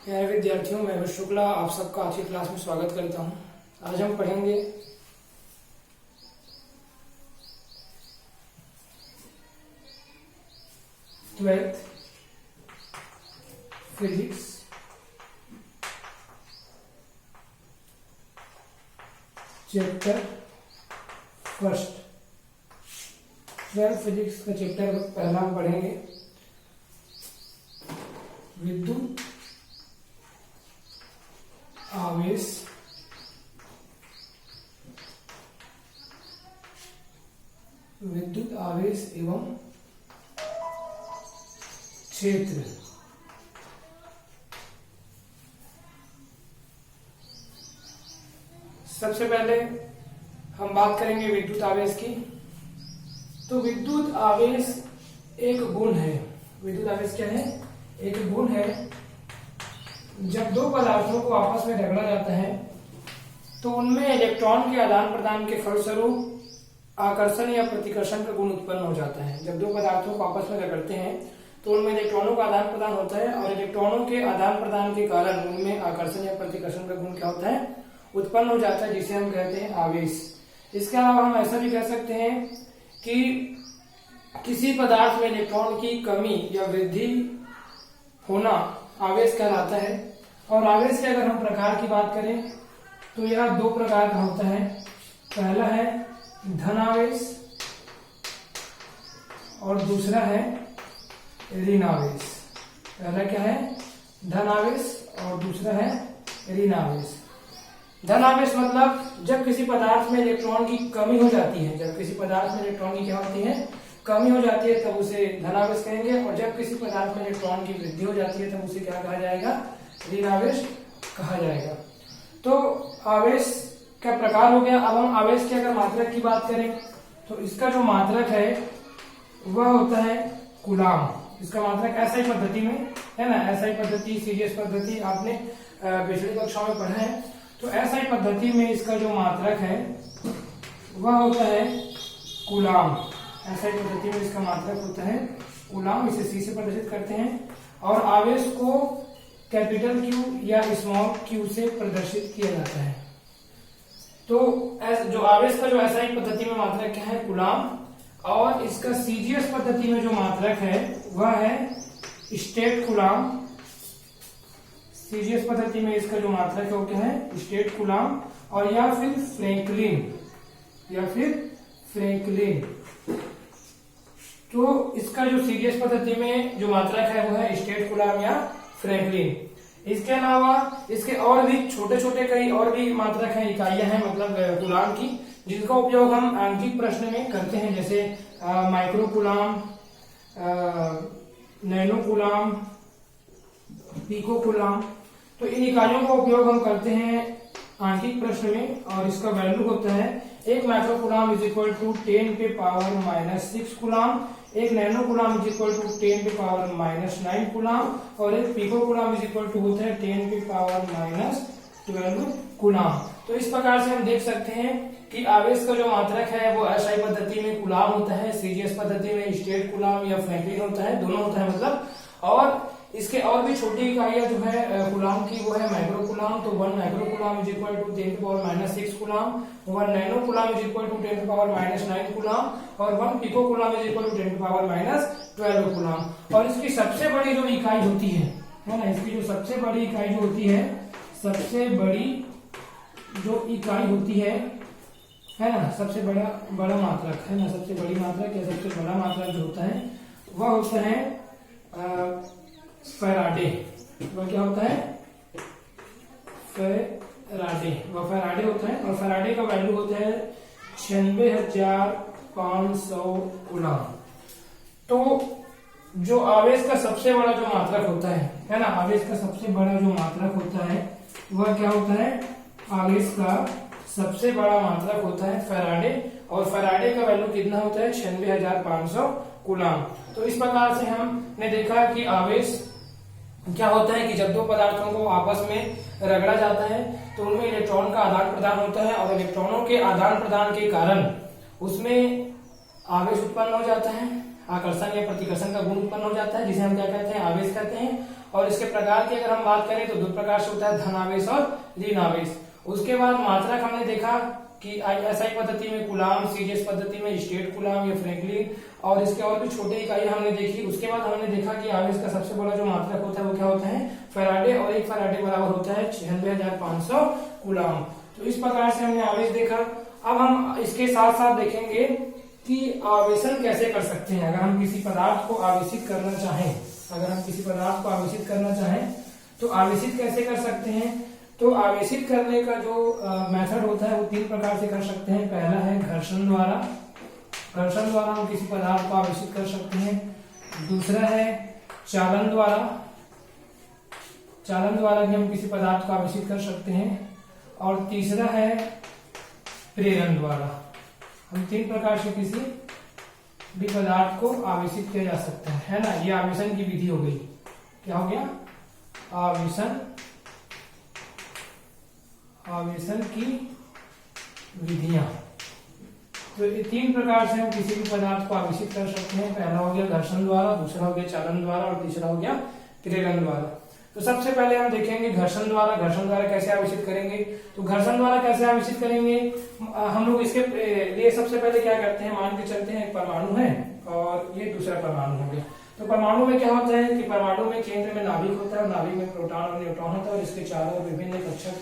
प्यारे विद्यार्थियों, मैं विश्व शुक्ला आप सबका आज की क्लास में स्वागत करता हूं। आज हम पढ़ेंगे twelfth physics chapter first. Twelfth physics का चैप्टर पहला हम पढ़ेंगे विद्युत आवेश एवं क्षेत्र। सबसे पहले हम बात करेंगे विद्युत आवेश की। तो विद्युत आवेश एक गुण है। विद्युत आवेश क्या है? एक गुण है। जब दो पदार्थों को आपस में रगड़ा जाता है तो उनमें इलेक्ट्रॉन के आदान प्रदान के फलस्वरूप आकर्षण या प्रतिकर्षण का गुण उत्पन्न हो जाता है। जब दो पदार्थों को आपस में रगड़ते हैं तो उनमें इलेक्ट्रॉनों का आदान प्रदान होता है और इलेक्ट्रॉनों के आदान प्रदान के कारण उनमें आकर्षण या प्रतिकर्षण का गुण क्या होता है? उत्पन्न हो जाता है, जिसे हम कहते हैं आवेश। इसके अलावा हम ऐसा भी कह सकते हैं कि किसी पदार्थ में इलेक्ट्रॉन की कमी या वृद्धि होना आवेश कहलाता है। और आवेश के अगर हम प्रकार की बात करें तो यह दो प्रकार का होता है। पहला है धन आवेश और दूसरा है ऋण आवेश। पहला क्या है? धन आवेश और दूसरा है ऋण आवेश। धन आवेश मतलब जब किसी पदार्थ में इलेक्ट्रॉन की कमी हो जाती है, जब किसी पदार्थ में इलेक्ट्रॉन की क्या होती है? कमी हो जाती है, तब उसे धन आवेश कहेंगे। और जब किसी पदार्थ में इलेक्ट्रॉन की वृद्धि हो जाती है तब उसे क्या कहा जाएगा? ऋण आवेश कहा जाएगा। तो आवेश का प्रकार हो गया। अब हम आवेश की अगर मात्रक की बात करें तो इसका जो मात्रक है वह होता है कूलाम। इसका मात्रक एसआई पद्धति में है ना। एसआई पद्धति, सीजीएस पद्धति आपने पिछली कक्षा में पढ़ा है। तो एसआई पद्धति में इसका जो मात्रक है वह होता है कूलाम। एसआई पद्धति में इसका मात्रक होता है कूलाम। इसे सी से प्रदर्शित करते हैं और आवेश को कैपिटल क्यू या स्मॉल क्यू से प्रदर्शित किया जाता है। तो जो आवेश का जो एसआई पद्धति में मात्रक क्या है? कूलाम। और इसका सीजीएस पद्धति में जो मात्रक है वह है स्टेट कूलाम। सीजीएस पद्धति में इसका जो मात्रक है वो क्या है? स्टेट कूलाम और या फिर फ्रैंकलिन। तो इसका जो सीजीएस पद्धति में जो मात्रक है वो है स्टेट कूलाम या फ्रैंकलिन। इसके अलावा इसके और भी छोटे छोटे कई और भी मात्रक हैं, इकाइयां हैं मतलब कूलाम की, जिनका उपयोग हम आंतरिक प्रश्न में करते हैं, जैसे micro coulomb, nano coulomb, pico coulomb. तो इन इकाइयों का उपयोग हम करते हैं आंतरिक प्रश्न में और इसका वैल्यू होता है 1 micro coulomb is equal to 10 पे power -6 coulomb, 1 nano coulomb is equal to 10 पे पावर -9 कूलाम और 1 pico coulomb is equal to होता है 10 पे पावर -12 कूलाम। तो इस प्रकार से हम देख सकते हैं कि आवेश का जो मात्रक है वो एसआई पद्धति में कूलाम होता है, सीजीएस पद्धति में स्टेट कूलाम या फ्रैंकलिन होता है, दोनों होता है मतलब। और इसके और भी छोटी इकाइयां जो है कूलाम की वो है माइक्रो कूलाम। तो 1 micro coulomb is equal to 10 पे power -6 coulomb, 1 nano coulomb is equal to 10 पे पावर -9 कूलाम और 1 pico coulomb is equal to 10 पे पावर -12 कूलाम। और इसकी सबसे बड़ी जो इकाई होती है ना, इसकी जो सबसे बड़ी इकाई जो होती है, सबसे बड़ी जो इकाई होती है ना, सबसे बड़ा मात्रक है ना, सबसे बड़ी मात्रक या सबसे बड़ा मात्रक जो होता है वह होता है फैराडे। वह क्या होता है? फैराडे। वह फैराडे होता है और फैराडे का वैल्यू होता है 96,500 कूलाम। तो जो आवेश का सबसे बड़ा जो मात्रक होता है ना, आवेश का सबसे बड़ा जो मात्रक होता है वह क्या होता है? आवेश का सबसे बड़ा मात्रक होता है फैराडे और फैराडे का वैल्यू कितना होता है? 96,500 कूलाम। तो इस प्रकार से हमने देखा कि आवेश क्या होता है कि जब दो पदार्थों को आपस में रगड़ा जाता है तो उनमें इलेक्ट्रॉन का आदान प्रदान होता है और इलेक्ट्रॉनों के आदान प्रदान के कारण उसमें आवेश उत्पन्न हो जाता है, आकर्षण या प्रतिकर्षण का गुण उत्पन्न हो जाता है, जिसे हम क्या कहते हैं? आवेश कहते हैं। और इसके प्रकार की अगर हम बात करें तो दो प्रकार से होता है, धनावेश और ऋणावेश। उसके बाद मात्रक हमने देखा कि एसआई पद्धति में कूलाम, सीजीएस पद्धति में स्टेट कूलाम या फ्रैंकलिन, और इसके और भी छोटे इकाई हमने देखी। उसके बाद हमने देखा कि आवेश का सबसे बड़ा जो मात्रक होता है वो क्या होता है, फैराडे, और एक फैराडे बराबर होता है 96,500 कूलाम। तो इस प्रकार से हमने आवेश देखा। अब हम इसके साथ साथ देखेंगे कि आवेशन कैसे कर सकते हैं। अगर हम किसी पदार्थ को आवेशित करना चाहें, तो आवेशित कैसे कर सकते हैं। तो आवेशित करने का जो मेथड होता है वो तीन प्रकार से कर सकते हैं। पहला है घर्षण द्वारा हम किसी पदार्थ को आवेशित कर सकते हैं। दूसरा है चालन द्वारा भी हम किसी पदार्थ को आवेशित कर सकते हैं। और तीसरा है प्रेरण द्वारा। हम तीन प्रकार से किसी भी पदार्थ को आवेशित किया जा सकता है ना। ये आवेशन की विधि हो गई। क्या हो गया, आवेशन की विधियां। तो ये तीन प्रकार से हम किसी भी पदार्थ को आवेशित कर सकते हैं। पहला हो गया घर्षण द्वारा, दूसरा हो गया चालन द्वारा, और तीसरा हो गया प्रेरण द्वारा। तो सबसे पहले हम देखेंगे घर्षण द्वारा कैसे आवेशित करेंगे। तो घर्षण द्वारा कैसे आवेशित करेंगे, हम लोग इसके लिए सबसे पहले क्या करते हैं, मान के चलते हैं एक परमाणु है और ये दूसरा परमाणु हो गया। तो परमाणु में क्या होता है कि परमाणु में केंद्र में नाभिक होता है, और नाभिक में प्रोटॉन और न्यूट्रॉन होता है, और इसके चारों ओर विभिन्न कक्षक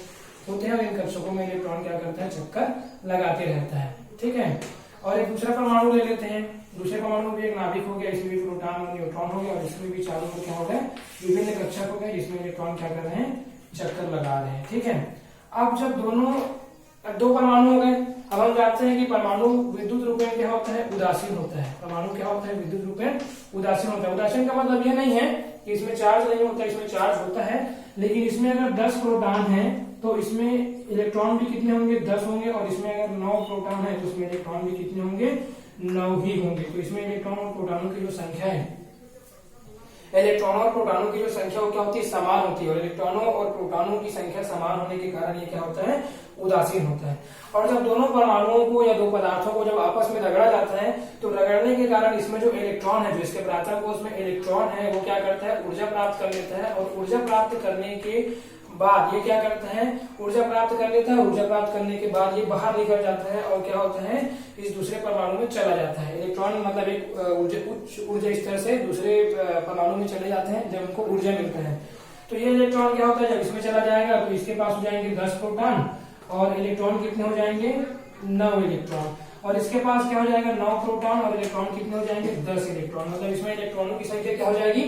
होते हैं, और इन कक्षकों में इलेक्ट्रॉन क्या करता है, चक्कर लगाते रहता है। ठीक है। और एक दूसरा परमाणु ले लेते हैं। दूसरे परमाणु में भी एक नाभिक हो गया, इसमें भी प्रोटॉन और न्यूट्रॉन हो गया, और इसमें भी चारों ओर क्या हो गए, विभिन्न कक्षक हो गए, जिसमें इलेक्ट्रॉन क्या कर रहे हैं, चक्कर लगा रहे हैं। ठीक है। अब जब दो परमाणु हो गए, अब हम जानते हैं कि परमाणु विद्युत रूपेण क्या होता है, उदासीन होता है। परमाणु क्या होता है, विद्युत रूपेण उदासीन होता है। उदासीन का मतलब यह नहीं है कि इसमें चार्ज नहीं होता, इसमें चार्ज होता है, लेकिन इसमें अगर 10 प्रोटॉन है तो इसमें इलेक्ट्रॉन भी कितने होंगे, 10 होंगे, और इसमें अगर 9 प्रोटॉन है तो इसमें इलेक्ट्रॉन भी कितने होंगे, 9 ही होंगे। तो इसमें इलेक्ट्रॉन और प्रोटॉनों की जो संख्या है, इलेक्ट्रॉनों और प्रोटॉनों की जो संख्या क्या होती है, समान होती है। और इलेक्ट्रॉनों और प्रोटॉनों की संख्या समान होने के कारण ये क्या होता है, उदासीन होता है। और जब दोनों परमाणुओं को या दो पदार्थों को जब आपस में रगड़ा जाता है, तो रगड़ने के कारण इसमें जो इलेक्ट्रॉन है, जो इसके प्राथमिक कोश में इलेक्ट्रॉन है, वो क्या करता है, ऊर्जा प्राप्त कर लेता है। और ऊर्जा प्राप्त करने के बाद ये क्या करता है, ऊर्जा प्राप्त कर लेता है। ऊर्जा प्राप्त करने के बाद ये बाहर निकल जाता है, और क्या होता है, इस दूसरे परमाणु में चला जाता है। इलेक्ट्रॉन मतलब एक उच्च ऊर्जा स्तर से दूसरे परमाणु में चले जाते हैं जब उनको ऊर्जा मिलता है। तो ये इलेक्ट्रॉन क्या होता है, जब इसमें चला जाएगा तो इसके पास हो जाएंगे 10 प्रोटॉन, और इलेक्ट्रॉन कितने हो जाएंगे, 9 इलेक्ट्रॉन। और इसके पास क्या हो जाएगा, 9 प्रोटॉन, और इलेक्ट्रॉन कितने हो जाएंगे, 10 इलेक्ट्रॉन। मतलब इसमें इलेक्ट्रॉनों की संख्या क्या हो जाएगी,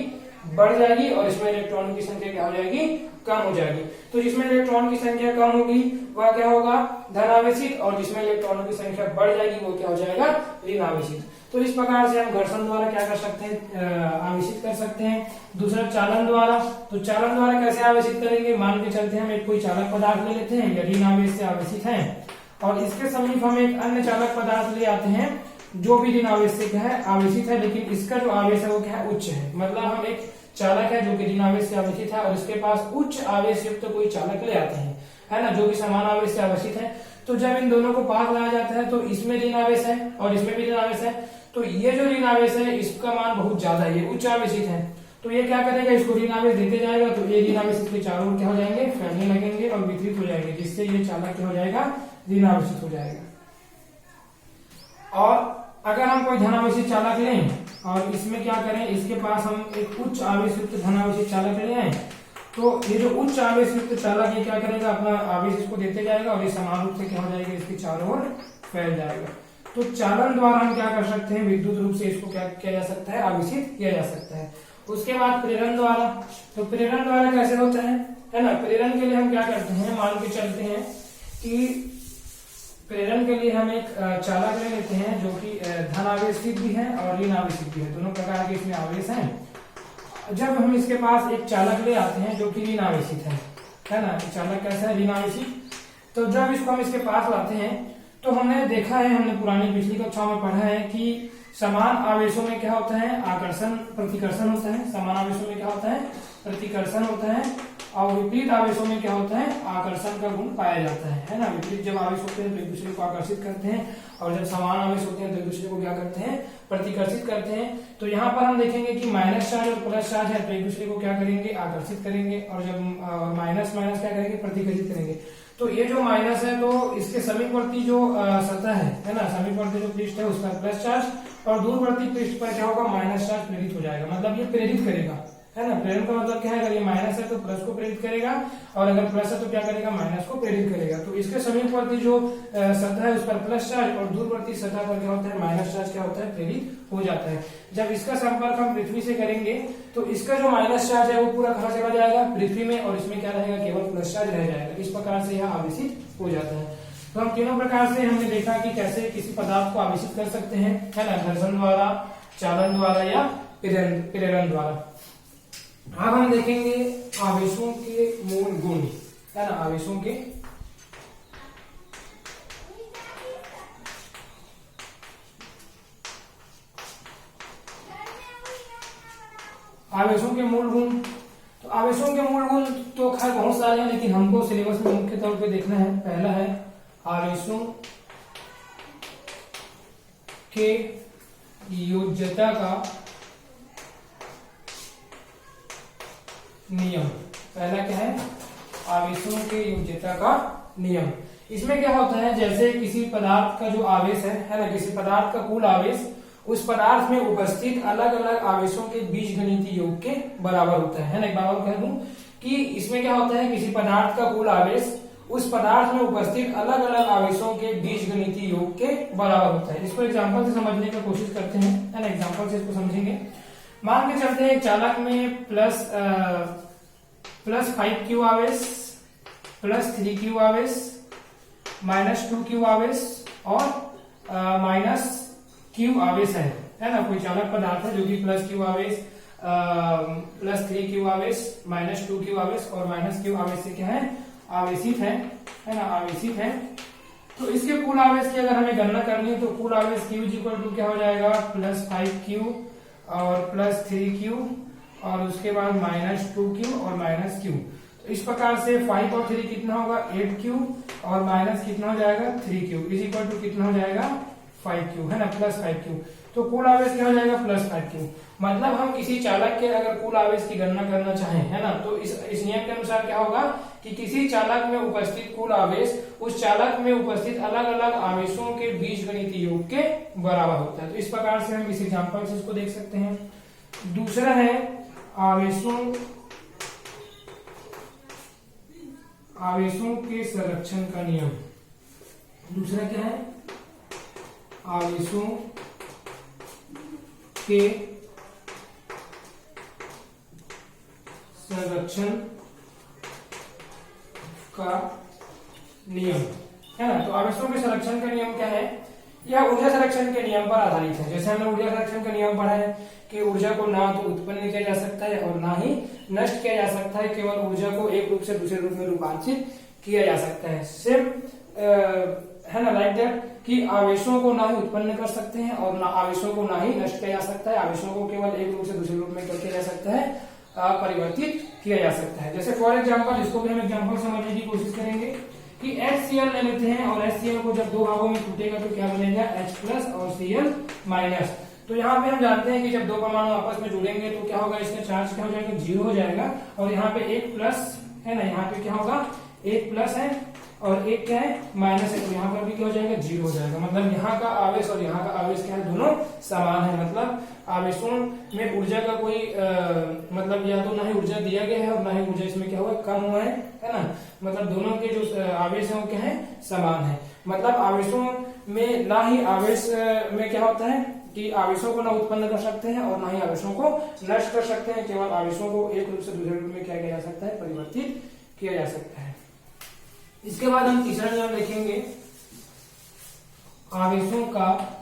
बढ़ जाएगी, और इसमें इलेक्ट्रॉनों की संख्या क्या हो जाएगी, कम हो जाएगी। तो जिसमें इलेक्ट्रॉन की संख्या कम होगी वह क्या होगा, धनावेशित, और जिसमें इलेक्ट्रॉनों की संख्या बढ़ जाएगी वो क्या हो जाएगा, ऋणावेशित। तो इस प्रकार से हम घर्षण द्वारा क्या कर सकते हैं, आवेशित कर सकते हैं। दूसरा चालन द्वारा। तो चालन द्वारा कैसे आवेशित करेंगे, मान के चलते हैं हम एक कोई चालक पदार्थ ले लेते हैं, यदि ऋणावेश से आवेशित है, और इसके समीप हम एक अन्य चालक पदार्थ ले आते हैं जो भी ऋणावेश से क्या है, आवेशित है, लेकिन इसका जो आवेश है वो क्या है, उच्च है। मतलब हम एक चालक है जो कि ऋण आवेश से आवेशित है, और इसके पास उच्च आवेश युक्त कोई चालक ले आते हैं, है ना, जो कि समान आवेश से आवेशित है। तो जब इन दोनों को पास लाया जाता है तो इसमें ऋण आवेश है और इसमें भी ऋण आवेश है। तो ये जो ऋण आवेश है इसका मान बहुत ज्यादा है, ये उच्च आवेशित है। तो ये क्या करेगा, इसको ऋण आवेश देते जाएगा, तो ये ऋण आवेश इसके चारों ओर क्या हो जाएंगे, फैलने लगेंगे और वितरित हो जाएंगे, जिससे ये चालक क्या हो जाएगा, ऋण आवेशित हो जाएगा। और अगर हम कोई धनावेशित चालक लें और इसमें क्या करें, इसके पास हम एक उच्च आवेश युक्त धनावेशित चालक ले आए, तो ये जो उच्च आवेश युक्त चालक ये क्या करेगा, अपना आवेश इसको देते जाएगा, और ये समान रूप से क्या हो जाएगा, इसके चारों ओर फैल जाएगा। तो चालन द्वारा हम क्या कर सकते हैं, विद्युत रूप से इसको क्या किया जा सकता है, आवेशित किया जा सकता है। उसके बाद प्रेरण द्वारा। तो प्रेरण द्वारा कैसे होता है ना, प्रेरण के लिए हम क्या करते हैं, मान के चलते हैं कि प्रेरण के लिए हम एक चालक ले लेते हैं जो कि धनावेशित भी है और ऋण आवेशित भी है, दोनों प्रकार के इसमें आवेश हैं। जब हम इसके पास एक चालक ले आते हैं जो कि ऋण आवेशित है ना, चालक कैसा है, ऋण आवेशित। तो जब इसको हम इसके पास लाते हैं तो हमने देखा है, हमने पुरानी पिछली कक्षा में पढ़ा है कि समान आवेशों में क्या होता है, आकर्षण प्रतिकर्षण होता है। समान आवेशों में क्या होता है, प्रतिकर्षण होता है, और विपरीत आवेशों में क्या होता है, आकर्षण का गुण पाया जाता है ना। विपरीत जब आवेश होते हैं तो एक दूसरे को आकर्षित करते हैं, और जब समान आवेश होते हैं तो एक दूसरे को क्या करते हैं, प्रतिकर्षित करते हैं। तो यहाँ पर हम देखेंगे कि माइनस चार्ज और प्लस चार्ज है तो एक दूसरे को क्या करेंगे, आकर्षित करेंगे, और जब माइनस माइनस क्या करेंगे, प्रतिकर्षित करेंगे। तो ये जो माइनस है तो इसके समीपवर्ती जो सतह है ना, समीपवर्ती जो पृष्ठ है उस पर प्लस चार्ज, और दूरवर्ती पृष्ठ पर क्या होगा, माइनस चार्ज प्रेरित हो जाएगा। मतलब ये प्रेरित करेगा, है ना। प्रेरण का मतलब क्या है, अगर ये माइनस है तो प्लस को प्रेरित करेगा, और अगर प्लस है तो क्या करेगा, माइनस को प्रेरित करेगा। तो इसके समीपवर्ती जो सतह है उस पर प्लस चार्ज, और दूरवर्ती सतह पर क्या होता है, माइनस चार्ज क्या होता है, प्रेरित हो जाता है। जब इसका संपर्क हम पृथ्वी से करेंगे तो इसका जो माइनस चार्ज है वो पूरा कहाँ चला जाएगा, पृथ्वी में, और इसमें क्या रहेगा, केवल प्लस चार्ज रह जाएगा। इस प्रकार से यह आवेशित हो जाता है। तो हम तीनों प्रकार से हमने देखा कि कैसे किसी पदार्थ को आवेशित कर सकते हैं, है ना, घर्षण द्वारा, चालन द्वारा या प्रेरण द्वारा। अब हम देखेंगे आवेशों के मूल गुण, है ना, आवेशों के मूल गुण। तो आवेशों के मूल गुण तो खैर बहुत सारे हैं, लेकिन हमको सिलेबस में मुख्य तौर पे देखना है। पहला है आवेशों के योज्यता का नियम। पहला क्या है, आवेशों के योज्यता का नियम। इसमें क्या होता है, जैसे किसी पदार्थ का जो आवेश है ना, किसी पदार्थ का कुल आवेश उस पदार्थ में उपस्थित अलग अलग आवेशों के बीजगणितीय योग के बराबर होता है ना। एक बार और कह दूं कि इसमें क्या होता है, किसी पदार्थ का कुल आवेश उस पदार्थ में उपस्थित अलग अलग आवेशों के बीजगणितीय योग के बराबर होता है। इसको एग्जांपल से समझने की कोशिश करते हैं, है ना। एग्जांपल से इसको समझेंगे। मान के चलते हैं एक चालक में प्लस 5Q आवेश, प्लस 3Q आवेश, माइनस 2Q आवेश और माइनस Q आवेश है ना। कोई चालक पदार्थ है जो कि प्लस Q आवेश, प्लस 3Q आवेश, माइनस 2Q आवेश और माइनस Q आवेश से क्या है, आवेशित है ना, आवेशित है। तो इसके कुल आवेश की अगर हमें गणना करनी है तो कुल आवेश Q इक्वल टू क्या हो जाएगा, प्लस 5Q और प्लस 3Q और उसके बाद माइनस 2Q और माइनस Q। तो इस प्रकार से 5 और 3 कितना होगा, 8Q और माइनस कितना हो जाएगा, 3Q इज इक्वल टू कितना हो जाएगा, 5Q, है ना, प्लस 5Q। तो कुल आवेश क्या हो जाएगा, प्लस 5Q। मतलब हम किसी चालक के अगर कुल आवेश की गणना करना चाहें, है ना, तो इस नियम के अनुसार क्या होगा कि किसी चालक में उपस्थित कुल आवेश उस चालक में उपस्थित अलग अलग आवेशों के बीजगणितीय योग के बराबर होता है। तो इस प्रकार से हम इस एग्जांपल से इसको देख सकते हैं। दूसरा है आवेशों के संरक्षण का नियम। दूसरा क्या है, आवेशों के संरक्षण का नियम, है ना। तो आवेशों के संरक्षण का नियम क्या है, यह ऊर्जा संरक्षण के नियम पर आधारित है। जैसे हमने ऊर्जा संरक्षण का नियम पढ़ा है कि ऊर्जा को ना तो उत्पन्न किया जा सकता है और ना ही नष्ट किया जा सकता है, केवल ऊर्जा को एक रूप से दूसरे रूप में रूपांतरित किया जा सकता है। सिर्फ है ना, लाइक दैट कि आवेशों को ना ही उत्पन्न कर सकते हैं और ना आवेशों को ना ही नष्ट किया जा सकता है। आवेशों को केवल एक रूप से दूसरे रूप में क्या किया जा सकता है, परिवर्तित किया जा सकता है। जैसे फॉर एग्जांपल, इसको भी हम एग्जांपल समझने की कोशिश करेंगे कि HCl ले लेते हैं और HCl को जब दो भागों में टूटेगा तो क्या बनेगा, H+ और Cl-। तो यहाँ पे हम जानते हैं कि जब दो परमाणु आपस में जुड़ेंगे तो क्या होगा, इसका चार्ज क्या हो जाएगा, 0 हो जाएगा। और यहाँ पे 1+ है ना, यहाँ पे क्या होगा, 1+ है और एक क्या है, माइनस है। तो यहाँ पर भी क्या हो जाएगा, 0 हो जाएगा। मतलब यहाँ का आवेश और यहाँ का आवेश क्या है, दोनों समान है। मतलब आवेशों में ऊर्जा का कोई मतलब या तो ना ही ऊर्जा दिया गया है और ना ही ऊर्जा इसमें क्या हुआ, कम हुआ है ना। मतलब दोनों के जो आवेश है वो क्या है, समान है। मतलब आवेशों में ना ही आवेश में क्या होता है कि आवेशों को ना उत्पन्न कर सकते हैं और ना ही आवेशों को नष्ट कर सकते हैं। केवल आवेशों को एक रूप से दूसरे रूप में क्या किया जा सकता है, परिवर्तित किया जा सकता है। इसके बाद हम तीसरा नियम देखेंगे, आवेशों का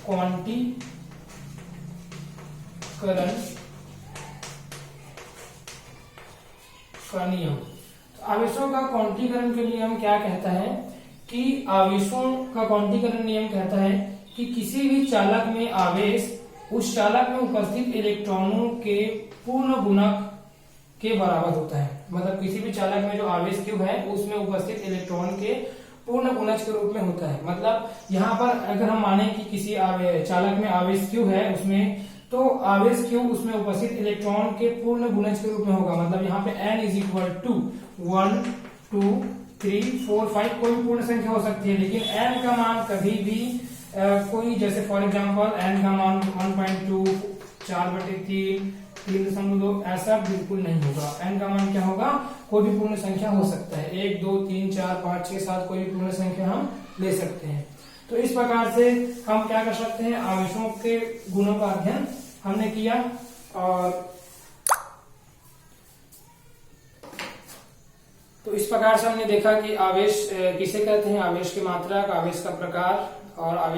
क्वांटीकरण का नियम। तो आवेशों का क्वांटीकरण के नियम क्या कहता है कि आवेशों का क्वांटीकरण नियम कहता है कि किसी भी चालक में आवेश उस चालक में उपस्थित इलेक्ट्रॉनों के पूर्ण गुणक के बराबर होता है। मतलब किसी भी चालक में जो आवेश क्यू है उसमें उपस्थित इलेक्ट्रॉन के पूर्ण गुणज के रूप में होता है। मतलब यहाँ पर अगर हम माने कि किसी चालक में आवेश क्यू है उसमें, तो आवेश क्यू उसमें उपस्थित इलेक्ट्रॉन के पूर्ण गुणज के रूप में होगा। मतलब यहाँ पे n इज इक्वल टू 1 2 3 4 5 कोई भी पूर्ण संख्या हो सकती है, लेकिन n का मान कभी भी कोई, जैसे फॉर एग्जांपल n का मान 1.2 4/3 3.2 ऐसा बिल्कुल नहीं होगा। n का मान क्या होगा, कोई भी पूर्ण संख्या हो सकता है, 1 2 3 4 5 6 7 कोई भी पूर्ण संख्या हम ले सकते हैं। तो इस प्रकार से हम क्या कर सकते हैं, आवेशों के गुणों का अध्ययन हमने किया। और तो इस प्रकार से हमने देखा कि आवेश किसे कहते हैं, आवेश की मात्रा, आवेश का प्रकार और आवेश